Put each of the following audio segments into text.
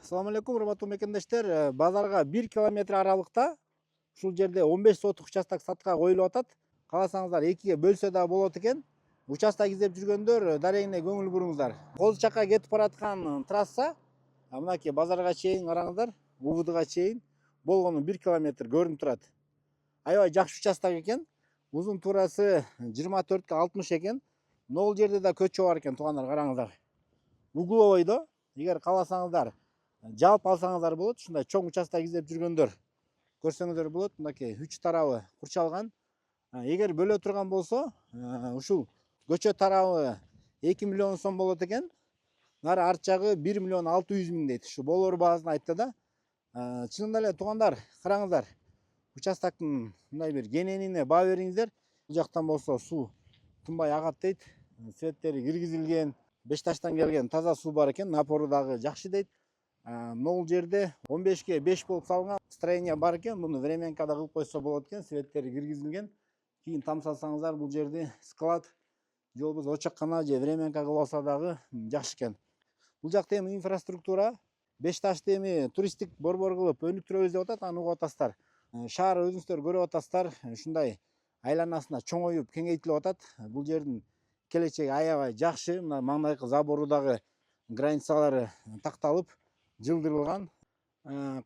Assalamu алейкум, урматтуу мекендештер. Базарга 1 километр аралыкта ушул жерде 15 соток участок сатка коюлуп атат. Кааласаңыздар 2ге бөлсө да болот экен. Участок издеп жүргөндөр дарегине көңүл буруңуздар. Козу Чакка кетип бараткан трасса мынакей базарга чейин караңыздар, УВДга чейин болгону 1 километр көрүнүп турат. Аябай жакшы участок экен. Узун туурасы 24ге 60 экен. Могул жерде да көчө бар экен, туугандар, караңыздар. Угловойдо, эгер кааласаңыздар жалпы алсаңыздар болот. Ушундай чоң участок издеп жүргөндөр көрсөңүздөр болот. Мынакей 3 тарабы курчалган. Эгер бөлө турган болсо, ушул көчө тарабы 2 миллион сом болот экен. Нары арт жагы 1 миллион 600 миң дейт. Ушу болор баасын айтты да. Чынында эле туугандар, караңыздар. Участоктун мындай бир кененине баа бериңиздер. Бул жактан болсо суу тынбай агат дейт. Светтери киргизилген, Бешташтан келген таза суу бар экен, напору дагы жакшы дейт. Могул жерде 15ге 5 болуп салынган строение бар экен. Муну временкада кылып койсо болот экен, светтери киргизилген. Кийин тамсасаңыздар бул жерде склад же болбосо очоккана же временка кылып алса дагы жакшы экен. Бул жакта эми инфраструктура Бешташты эми туристтик борбор кылып өнүктүрөбүз деп атат, аны угуп атасыздар. Шаар өзүңүздөр көрүп атасыздар, ушундай айланасына чоңоюп кеңейтилип атат. Бул жердин келечеги аябай жакшы. Мына маңдайкы забору дагы границалары такталып, жылдырылган.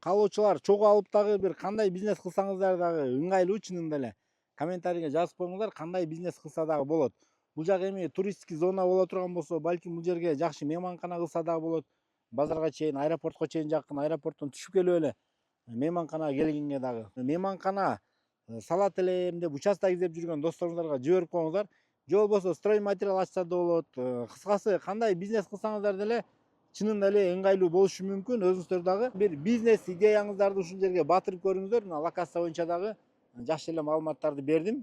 Каалоочулар чогуу алып дагы бир кандай бизнес кылсаңыздар дагы ыңгайлуу, чынында эле. Комментарийге жазып коюңуздар, кандай бизнес кылса дагы болот. Бул жак эми туристтик зона боло турган болсо, балким бул жерге жакшы мейманкана кылса дагы болот. Базарга чейин, аэропортко чейин жакын, аэропорттон түшүп келип эле мейманканага келгенге дагы. Мейманкана салат элем деп участок издеп жүргөн досторуңуздарга жиберип коюңуздар. Же болбосо строй материал ачса да болот. Кыскасы, кандай бизнес кылсаңыздар деле чынында эле ыңгайлуу болушу мүмкүн. Өзүңүздөр дагы бир бизнес идеяңыздарды ушул жерге батырып көрүңүздөр. Мына локация боюнча дагы жакшы эле маалыматтарды бердим.